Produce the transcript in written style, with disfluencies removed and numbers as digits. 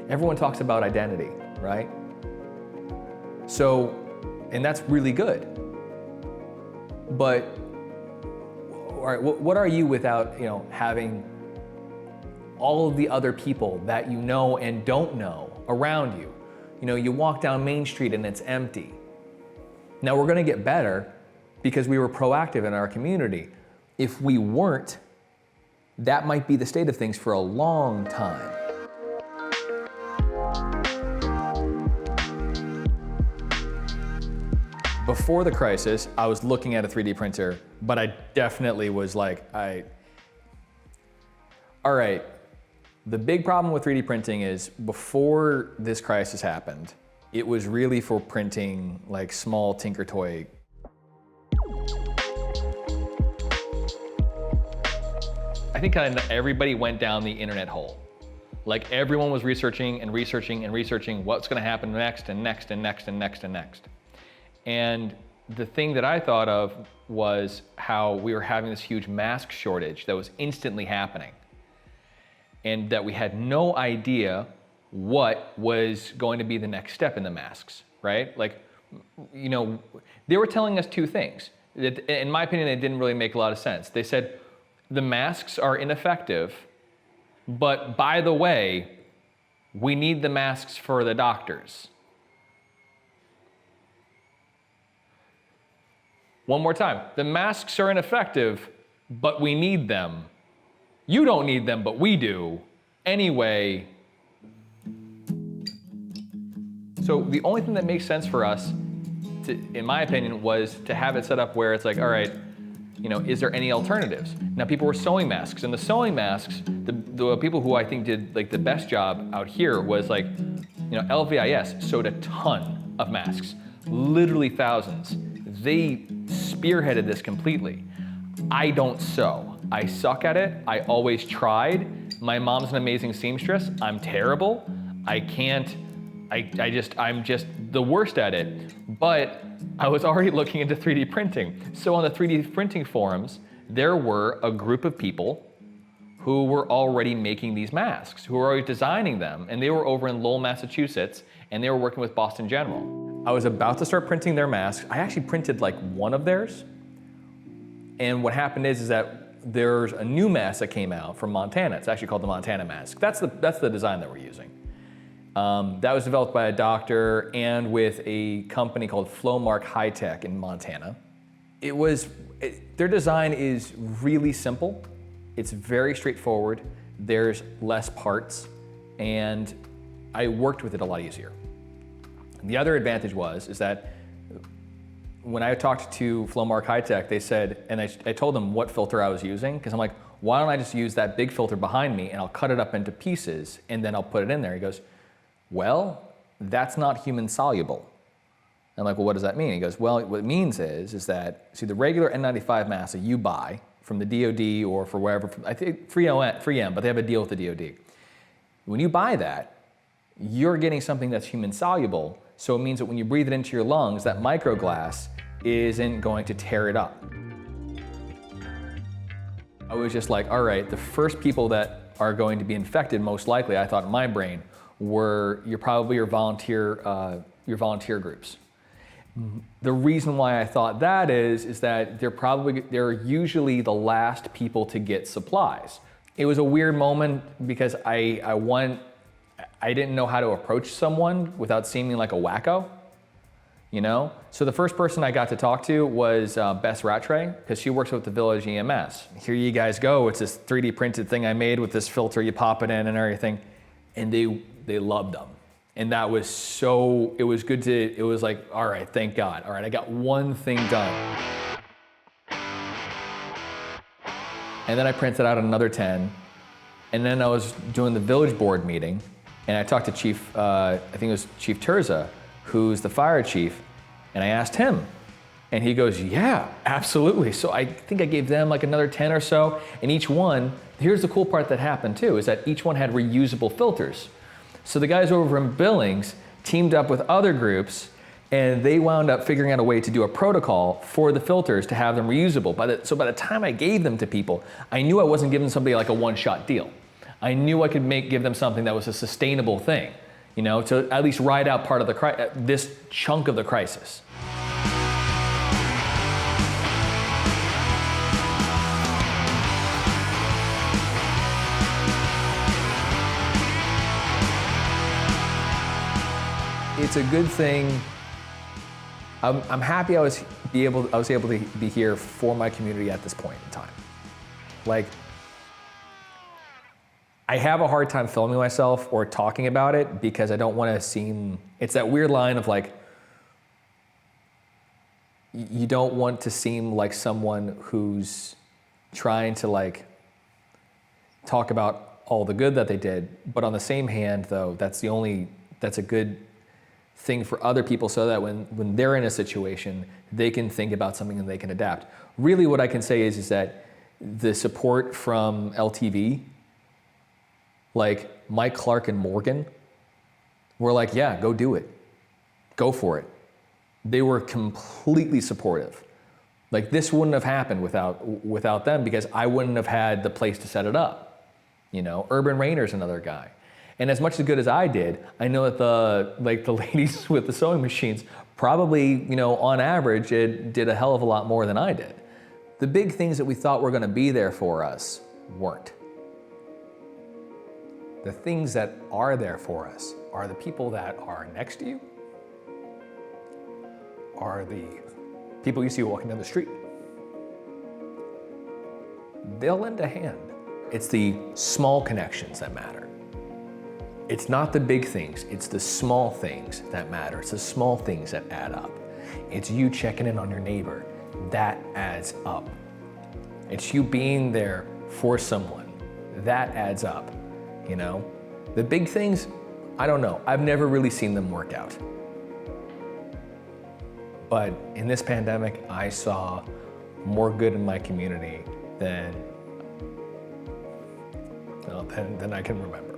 Everyone talks about identity, right? So, and that's really good. But, all right, what are you without, having all of the other people that you know and don't know around you? You walk down Main Street and it's empty. Now we're gonna get better because we were proactive in our community. If we weren't, that might be the state of things for a long time. Before the crisis, I was looking at a 3D printer, but I definitely was like, all right, the big problem with 3D printing is before this crisis happened, it was really for printing like small Tinker Toy. I think kind of everybody went down the internet hole. Like everyone was researching and researching and researching what's gonna happen next and next and next and next and next. And the thing that I thought of was how we were having this huge mask shortage that was instantly happening. And that we had no idea what was going to be the next step in the masks, right? Like, they were telling us two things. In my opinion, it didn't really make a lot of sense. They said, the masks are ineffective, but by the way, we need the masks for the doctors. One more time, the masks are ineffective, but we need them. You don't need them, but we do. Anyway. So the only thing that makes sense for us, in my opinion, was to have it set up where it's like, all right, is there any alternatives? Now people were sewing masks, and the sewing masks, the people who I think did like the best job out here was like, LVIS sewed a ton of masks, literally thousands. They spearheaded this completely. I don't sew. I suck at it. I always tried. My mom's an amazing seamstress. I'm terrible. I can't, I'm just the worst at it. But I was already looking into 3D printing. So on the 3D printing forums, there were a group of people who were already making these masks, who were already designing them, and they were over in Lowell, Massachusetts, and they were working with Boston General. I was about to start printing their masks. I actually printed like one of theirs. And what happened is that there's a new mask that came out from Montana. It's actually called the Montana mask. That's the design that we're using. That was developed by a doctor and with a company called Flowmark High Tech in Montana. Their design is really simple. It's very straightforward. There's less parts, and I worked with it a lot easier. The other advantage is that when I talked to Flowmark High Tech, they said, and I told them what filter I was using, because I'm like, why don't I just use that big filter behind me and I'll cut it up into pieces and then I'll put it in there. He goes, well, that's not human soluble. I'm like, well, what does that mean? He goes, well, what it means is that, see, the regular N95 mask that you buy from the DOD or for wherever, I think 3M, but they have a deal with the DOD. When you buy that, you're getting something that's human soluble. So it means that when you breathe it into your lungs, that microglass isn't going to tear it up. I was just like, all right, the first people that are going to be infected, most likely, I thought in my brain, were your volunteer groups. The reason why I thought that is that they're usually the last people to get supplies. It was a weird moment because I didn't know how to approach someone without seeming like a wacko, So the first person I got to talk to was Bess Rattray, because she works with the Village EMS. Here you guys go, it's this 3D printed thing I made with this filter, you pop it in and everything. And they loved them. And that was it was like, all right, thank God. All right, I got one thing done. And then I printed out another 10. And then I was doing the village board meeting, and I talked to Chief, I think it was Chief Terza, who's the fire chief, and I asked him. And he goes, yeah, absolutely. So I think I gave them like another 10 or so, and each one, here's the cool part that happened too, is that each one had reusable filters. So the guys over in Billings teamed up with other groups, and they wound up figuring out a way to do a protocol for the filters to have them reusable. So by the time I gave them to people, I knew I wasn't giving somebody like a one-shot deal. I knew I could give them something that was a sustainable thing, to at least ride out part of this chunk of the crisis. It's a good thing. I'm happy I was able to be here for my community at this point in time. Like, I have a hard time filming myself or talking about it because I don't want to seem, it's that weird line of like, you don't want to seem like someone who's trying to like talk about all the good that they did, but on the same hand though, that's a good thing for other people so that when they're in a situation, they can think about something and they can adapt. Really what I can say is that the support from LTV, like Mike Clark and Morgan, were like, yeah, go do it. Go for it. They were completely supportive. Like this wouldn't have happened without them because I wouldn't have had the place to set it up. Urban Rainer's another guy. And as much as good as I did, I know that the ladies with the sewing machines probably, on average, it did a hell of a lot more than I did. The big things that we thought were gonna be there for us weren't. The things that are there for us are the people that are next to you, are the people you see walking down the street. They'll lend a hand. It's the small connections that matter. It's not the big things, it's the small things that matter. It's the small things that add up. It's you checking in on your neighbor. That adds up. It's you being there for someone. That adds up, The big things, I don't know. I've never really seen them work out. But in this pandemic, I saw more good in my community than I can remember.